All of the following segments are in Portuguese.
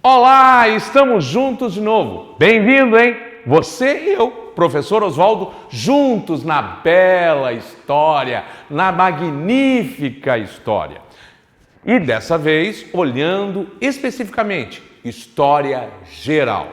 Olá, estamos juntos de novo. Bem-vindo, hein? Você e eu, professor Oswaldo, juntos na bela história, na magnífica história. E dessa vez, olhando especificamente história geral,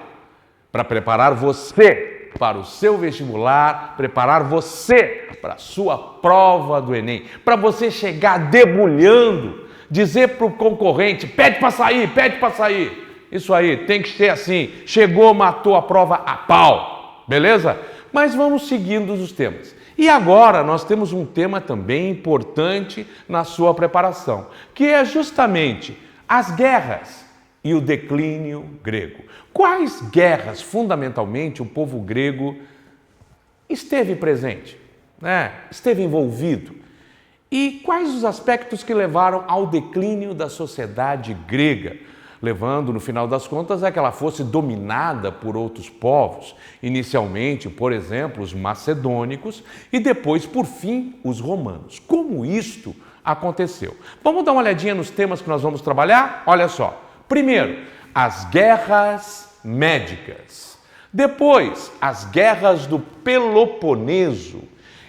para preparar você para o seu vestibular, preparar você para a sua prova do Enem, para você chegar debulhando, dizer para o concorrente, pede para sair, pede para sair. Isso aí, tem que ser assim, chegou, matou a prova a pau, beleza? Mas vamos seguindo os temas. E agora nós temos um tema também importante na sua preparação, que é justamente as guerras e o declínio grego. Quais guerras, fundamentalmente, o povo grego esteve presente, esteve envolvido? E quais os aspectos que levaram ao declínio da sociedade grega, levando, no final das contas, a que ela fosse dominada por outros povos, inicialmente, por exemplo, os macedônicos e depois, por fim, os romanos. Como isto aconteceu? Vamos dar uma olhadinha nos temas que nós vamos trabalhar? Olha só. Primeiro, as guerras médicas. Depois, as guerras do Peloponeso.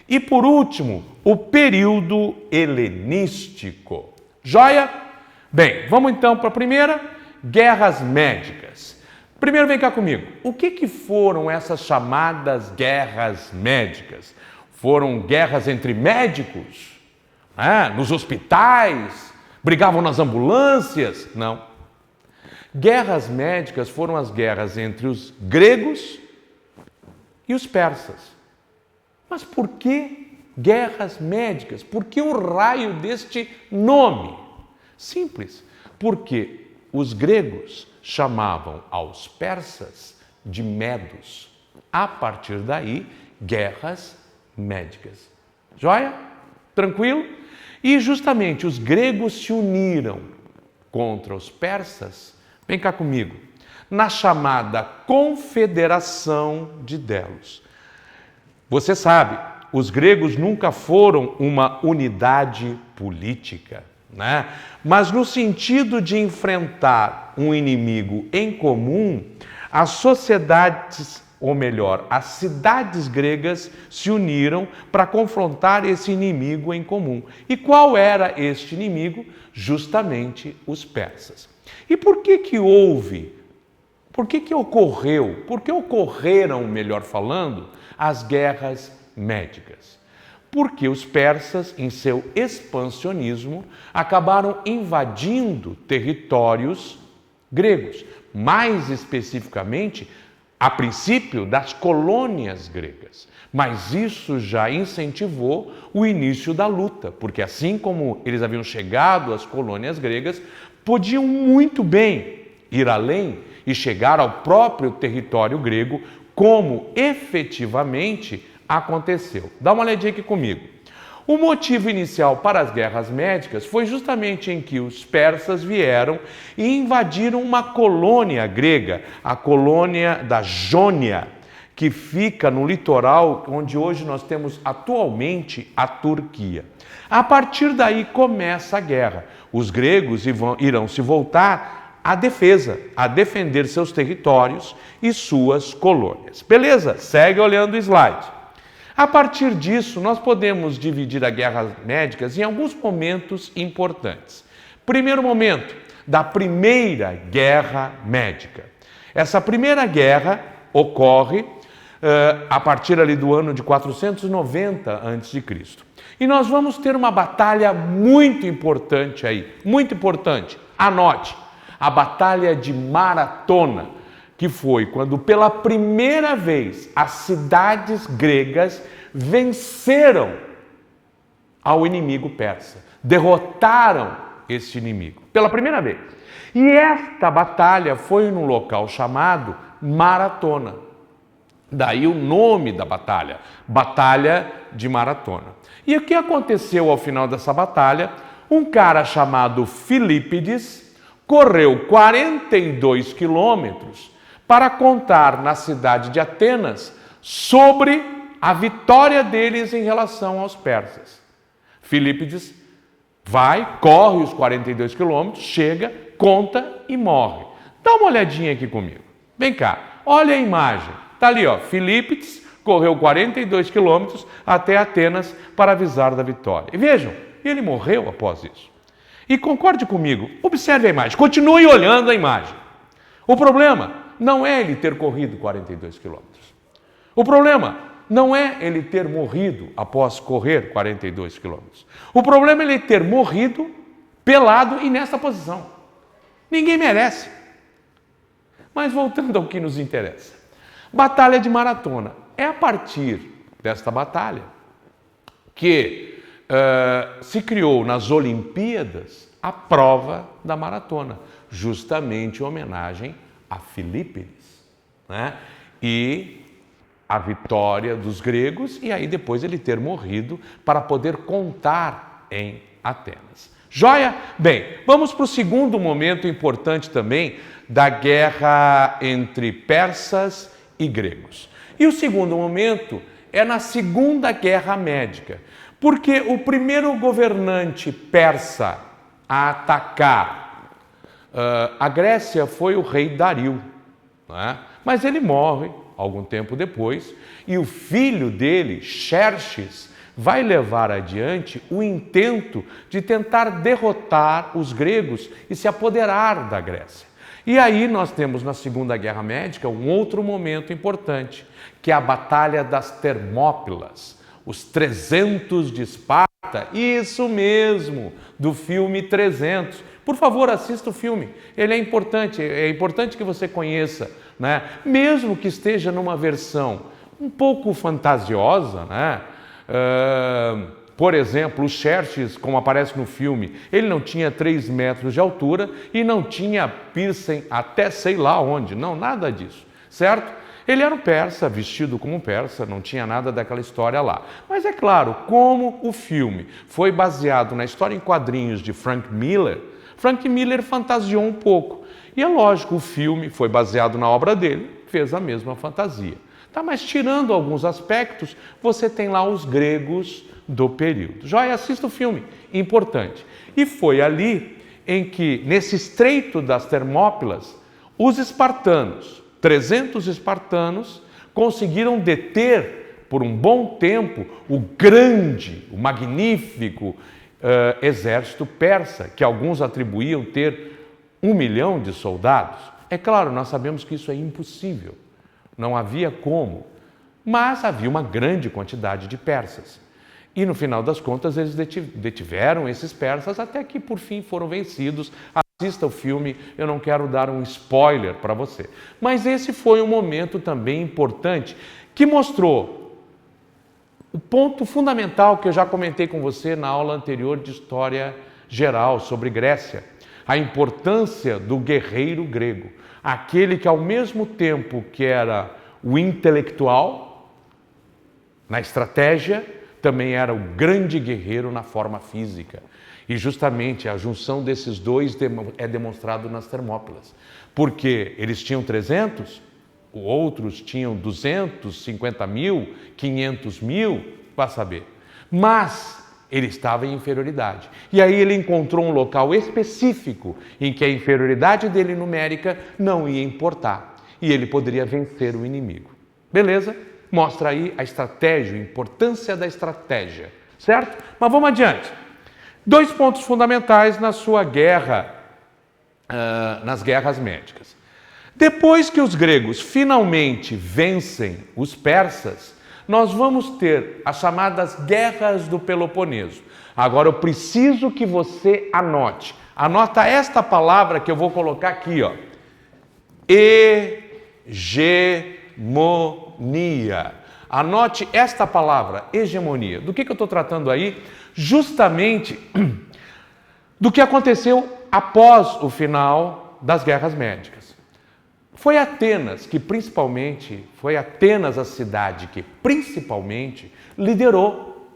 E, por último, o período helenístico. Joia? Bem, vamos então para a primeira, guerras médicas. Primeiro, vem cá comigo. O que foram essas chamadas guerras médicas? Foram guerras entre médicos? Nos hospitais? Brigavam nas ambulâncias? Não. Guerras médicas foram as guerras entre os gregos e os persas. Mas por que guerras médicas? Por que o raio deste nome? Simples, porque os gregos chamavam aos persas de medos. A partir daí, guerras médicas. Joia? Tranquilo? E justamente os gregos se uniram contra os persas, vem cá comigo, na chamada Confederação de Delos. Você sabe, os gregos nunca foram uma unidade política, mas no sentido de enfrentar um inimigo em comum, as sociedades, ou melhor, as cidades gregas se uniram para confrontar esse inimigo em comum. E qual era este inimigo? Justamente os persas. E por que houve? Por que ocorreu? Por que ocorreram, melhor falando, as guerras médicas? Porque os persas, em seu expansionismo, acabaram invadindo territórios gregos, mais especificamente, a princípio, das colônias gregas. Mas isso já incentivou o início da luta, porque assim como eles haviam chegado às colônias gregas, podiam muito bem ir além e chegar ao próprio território grego, como efetivamente aconteceu. Dá uma olhadinha aqui comigo. O motivo inicial para as guerras médicas foi justamente em que os persas vieram e invadiram uma colônia grega, a colônia da Jônia, que fica no litoral onde hoje nós temos atualmente a Turquia. A partir daí começa a guerra. Os gregos irão se voltar à defesa, a defender seus territórios e suas colônias. Beleza? Segue olhando o slide. A partir disso, nós podemos dividir as guerras médicas em alguns momentos importantes. Primeiro momento, da Primeira Guerra Médica. Essa Primeira Guerra ocorre a partir ali do ano de 490 a.C. E nós vamos ter uma batalha muito importante aí, muito importante. Anote, a Batalha de Maratona, que foi quando pela primeira vez as cidades gregas venceram ao inimigo persa, derrotaram esse inimigo, pela primeira vez. E esta batalha foi num local chamado Maratona. Daí o nome da batalha, Batalha de Maratona. E o que aconteceu ao final dessa batalha? Um cara chamado Filípides correu 42 quilômetros para contar na cidade de Atenas sobre a vitória deles em relação aos persas. Filípides vai, corre os 42 quilômetros, chega, conta e morre. Dá uma olhadinha aqui comigo. Vem cá, olha a imagem. Está ali, ó, Filípides correu 42 quilômetros até Atenas para avisar da vitória. E vejam, ele morreu após isso. E concorde comigo, observe a imagem, continue olhando a imagem. O problema não é ele ter corrido 42 quilômetros. O problema não é ele ter morrido após correr 42 quilômetros. O problema é ele ter morrido pelado e nessa posição. Ninguém merece. Mas voltando ao que nos interessa. Batalha de maratona. É a partir desta batalha que se criou nas Olimpíadas a prova da maratona, justamente em homenagem a Filípides, né? E a vitória dos gregos, e aí depois ele ter morrido para poder contar em Atenas. Joia? Bem, vamos para o segundo momento importante também da guerra entre persas e gregos. E o segundo momento é na Segunda Guerra Médica, porque o primeiro governante persa a atacar a Grécia foi o rei Dario, né? Mas ele morre algum tempo depois e o filho dele, Xerxes, vai levar adiante o intento de tentar derrotar os gregos e se apoderar da Grécia. E aí nós temos na Segunda Guerra Médica um outro momento importante, que é a Batalha das Termópilas, os 300 de Esparta, isso mesmo, do filme 300. Por favor, assista o filme, ele é importante que você conheça, né? Mesmo que esteja numa versão um pouco fantasiosa, né? Por exemplo, o Xerxes, como aparece no filme, ele não tinha 3 metros de altura e não tinha piercing até sei lá onde, não, nada disso, certo? Ele era um persa, vestido como um persa, não tinha nada daquela história lá. Mas é claro, como o filme foi baseado na história em quadrinhos de Frank Miller fantasiou um pouco. E é lógico, o filme foi baseado na obra dele, fez a mesma fantasia. Tá, mas tirando alguns aspectos, você tem lá os gregos do período. Joia, assista o filme, importante. E foi ali em que, nesse estreito das Termópilas, os espartanos, 300 espartanos, conseguiram deter por um bom tempo o grande, o magnífico exército persa, que alguns atribuíam ter 1 milhão de soldados. É claro, nós sabemos que isso é impossível. Não havia como, mas havia uma grande quantidade de persas. E no final das contas eles detiveram esses persas até que por fim foram vencidos. Assista o filme, eu não quero dar um spoiler para você. Mas esse foi um momento também importante que mostrou o ponto fundamental que eu já comentei com você na aula anterior de História Geral sobre Grécia. A importância do guerreiro grego. Aquele que ao mesmo tempo que era o intelectual, na estratégia, também era o grande guerreiro na forma física. E justamente a junção desses dois é demonstrado nas Termópilas. Porque eles tinham 300, outros tinham 250 mil, 500 mil, vai saber. Mas ele estava em inferioridade. E aí ele encontrou um local específico em que a inferioridade dele numérica não ia importar. E ele poderia vencer o inimigo. Beleza? Mostra aí a estratégia, a importância da estratégia. Certo? Mas vamos adiante. 2 pontos fundamentais na sua guerra, nas guerras médicas. Depois que os gregos finalmente vencem os persas, nós vamos ter as chamadas guerras do Peloponeso. Agora eu preciso que você anote. Anota esta palavra que eu vou colocar aqui, ó. Hegemonia. Anote esta palavra, hegemonia. Do que eu estou tratando aí? Justamente do que aconteceu após o final das guerras médicas. Foi Atenas a cidade que principalmente liderou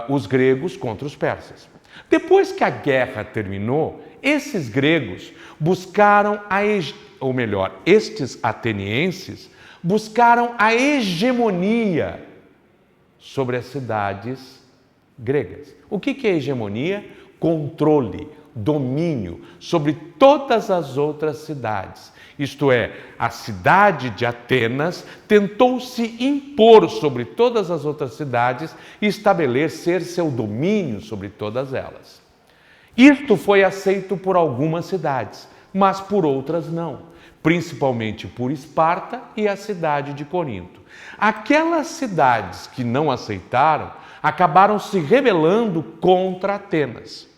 os gregos contra os persas. Depois que a guerra terminou, esses gregos buscaram estes atenienses buscaram a hegemonia sobre as cidades gregas. O que é hegemonia? controle, domínio sobre todas as outras cidades. Isto é, a cidade de Atenas tentou se impor sobre todas as outras cidades e estabelecer seu domínio sobre todas elas. Isto foi aceito por algumas cidades, mas por outras não, principalmente por Esparta e a cidade de Corinto. Aquelas cidades que não aceitaram acabaram se rebelando contra Atenas.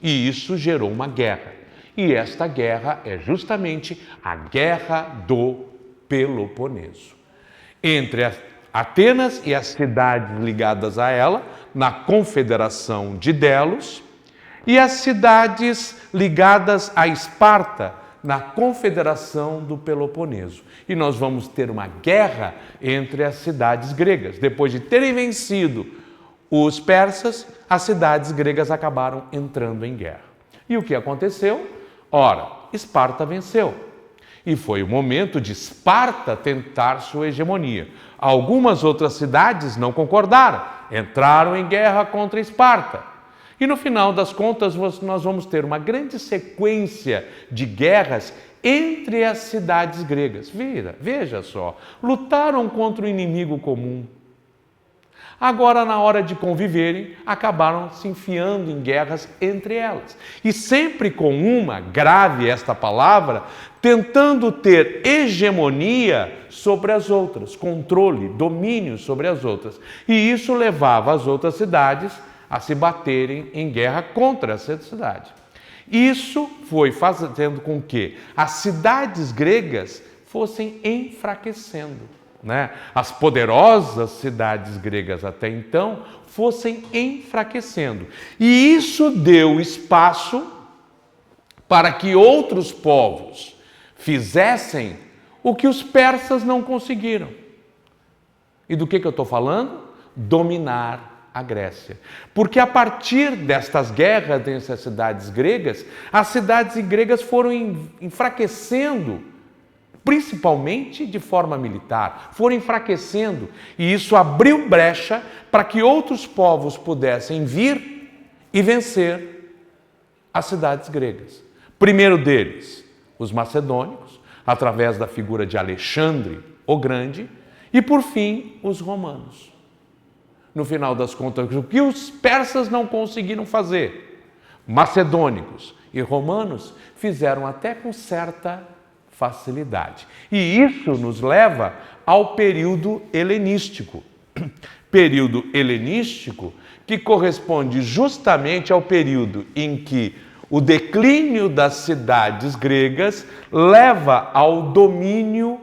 E isso gerou uma guerra. E esta guerra é justamente a Guerra do Peloponeso. Entre Atenas e as cidades ligadas a ela, na Confederação de Delos, e as cidades ligadas a Esparta, na Confederação do Peloponeso. E nós vamos ter uma guerra entre as cidades gregas. Depois de terem vencido os persas, as cidades gregas acabaram entrando em guerra. E o que aconteceu? Ora, Esparta venceu. E foi o momento de Esparta tentar sua hegemonia. Algumas outras cidades não concordaram, entraram em guerra contra Esparta. E no final das contas, nós vamos ter uma grande sequência de guerras entre as cidades gregas. Veja só, lutaram contra o inimigo comum. Agora, na hora de conviverem, acabaram se enfiando em guerras entre elas. E sempre com uma, grave esta palavra, tentando ter hegemonia sobre as outras, controle, domínio sobre as outras. E isso levava as outras cidades a se baterem em guerra contra essa cidade. Isso foi fazendo com que as cidades gregas fossem enfraquecendo. As poderosas cidades gregas até então fossem enfraquecendo. E isso deu espaço para que outros povos fizessem o que os persas não conseguiram. E do que eu estou falando? Dominar a Grécia. Porque a partir destas guerras entre as cidades gregas, as cidades gregas foram enfraquecendo, principalmente de forma militar, foram enfraquecendo, e isso abriu brecha para que outros povos pudessem vir e vencer as cidades gregas. Primeiro deles, os macedônicos, através da figura de Alexandre o Grande, e por fim, os romanos. No final das contas, o que os persas não conseguiram fazer, macedônicos e romanos fizeram até com certa facilidade. E isso nos leva ao período helenístico. Período helenístico que corresponde justamente ao período em que o declínio das cidades gregas leva ao domínio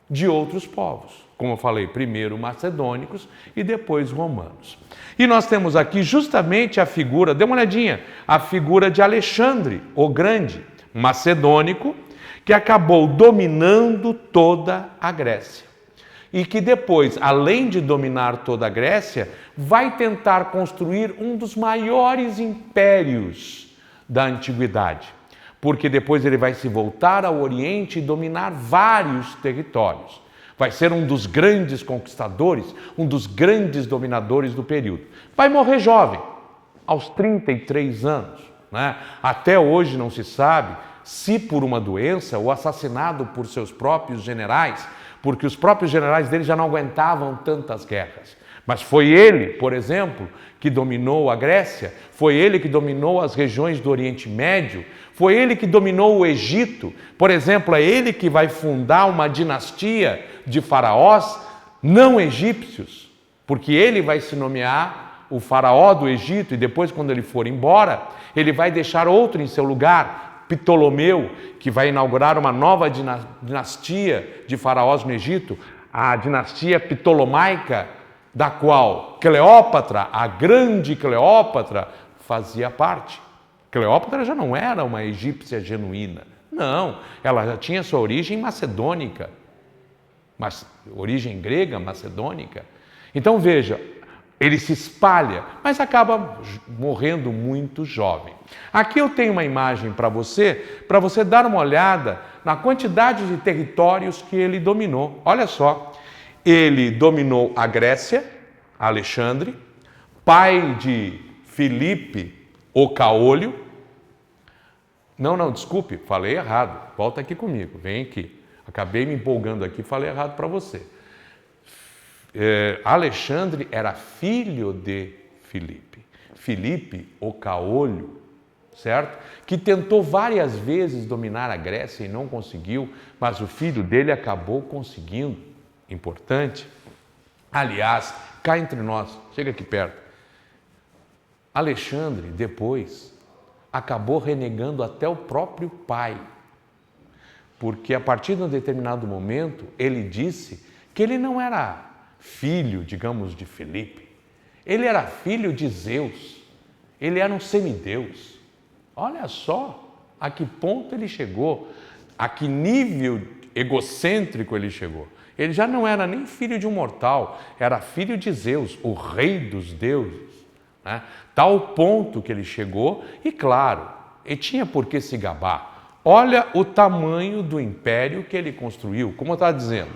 de outros povos. Como eu falei, primeiro macedônicos e depois romanos. E nós temos aqui justamente a figura, dê uma olhadinha, a figura de Alexandre o Grande, macedônico, que acabou dominando toda a Grécia. E que depois, além de dominar toda a Grécia, vai tentar construir um dos maiores impérios da antiguidade. Porque depois ele vai se voltar ao Oriente e dominar vários territórios. Vai ser um dos grandes conquistadores, um dos grandes dominadores do período. Vai morrer jovem, aos 33 anos. Até hoje não se sabe se por uma doença ou assassinado por seus próprios generais, porque os próprios generais dele já não aguentavam tantas guerras. Mas foi ele, por exemplo, que dominou a Grécia, foi ele que dominou as regiões do Oriente Médio, foi ele que dominou o Egito. Por exemplo, é ele que vai fundar uma dinastia de faraós não egípcios, porque ele vai se nomear o faraó do Egito e depois, quando ele for embora, ele vai deixar outro em seu lugar, Ptolomeu, que vai inaugurar uma nova dinastia de faraós no Egito, a dinastia ptolomaica, da qual Cleópatra, a grande Cleópatra, fazia parte. Cleópatra já não era uma egípcia genuína, não, ela já tinha sua origem macedônica, mas origem grega, macedônica. Então veja, ele se espalha, mas acaba morrendo muito jovem. Aqui eu tenho uma imagem para você dar uma olhada na quantidade de territórios que ele dominou. Olha só, ele dominou a Grécia, Alexandre, pai de Filipe o caolho. Não, desculpe, falei errado. Volta aqui comigo, vem aqui. Acabei me empolgando aqui, falei errado para você. Alexandre era filho de Filipe. Filipe, o caolho, certo? Que tentou várias vezes dominar a Grécia e não conseguiu, mas o filho dele acabou conseguindo. Importante. Aliás, cá entre nós, chega aqui perto. Alexandre, depois, acabou renegando até o próprio pai. Porque a partir de um determinado momento, ele disse que ele não era filho, digamos, de Filipe. Ele era filho de Zeus. Ele era um semideus. Olha só a que ponto ele chegou, a que nível egocêntrico ele chegou. Ele já não era nem filho de um mortal, era filho de Zeus, o rei dos deuses. Né? Tal ponto que ele chegou, e claro, ele tinha por que se gabar. Olha o tamanho do império que ele construiu. Como eu estava dizendo,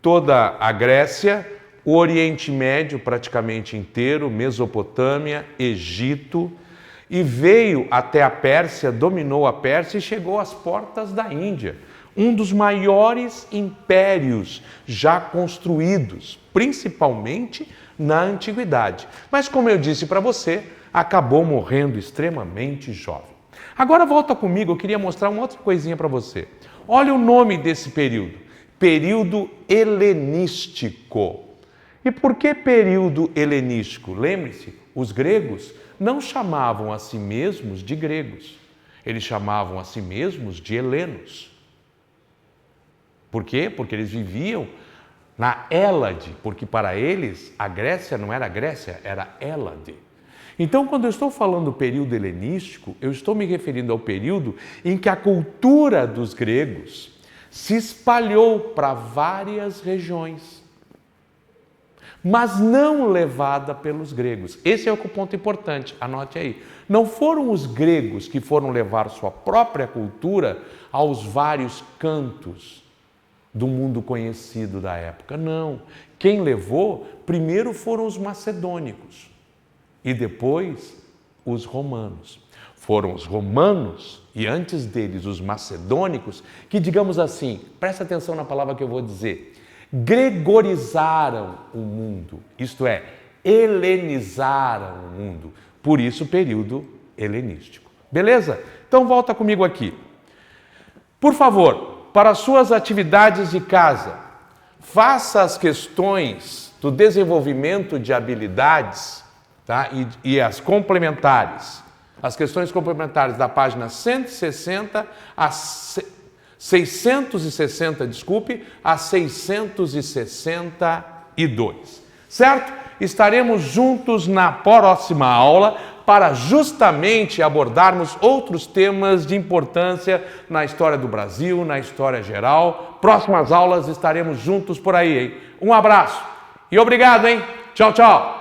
toda a Grécia, o Oriente Médio praticamente inteiro, Mesopotâmia, Egito, e veio até a Pérsia, dominou a Pérsia e chegou às portas da Índia. Um dos maiores impérios já construídos, principalmente na antiguidade. Mas como eu disse para você, acabou morrendo extremamente jovem. Agora volta comigo, eu queria mostrar uma outra coisinha para você. Olha o nome desse período, período helenístico. E por que período helenístico? Lembre-se, os gregos não chamavam a si mesmos de gregos, eles chamavam a si mesmos de helenos. Por quê? Porque eles viviam na Hélade, porque para eles a Grécia não era Grécia, era Hélade. Então, quando eu estou falando do período helenístico, eu estou me referindo ao período em que a cultura dos gregos se espalhou para várias regiões, mas não levada pelos gregos. Esse é o ponto importante, anote aí. Não foram os gregos que foram levar sua própria cultura aos vários cantos do mundo conhecido da época. Não. Quem levou, primeiro foram os macedônicos e depois os romanos. Foram os romanos e antes deles os macedônicos que, digamos assim, presta atenção na palavra que eu vou dizer, gregorizaram o mundo, isto é, helenizaram o mundo. Por isso, período helenístico. Beleza? Então volta comigo aqui. Por favor, para suas atividades de casa, faça as questões do desenvolvimento de habilidades, tá? e as complementares. As questões complementares da página 160 a 660, a 662. Certo? Estaremos juntos na próxima aula para justamente abordarmos outros temas de importância na história do Brasil, na história geral. Próximas aulas estaremos juntos por aí, hein? Um abraço e obrigado, hein? Tchau, tchau!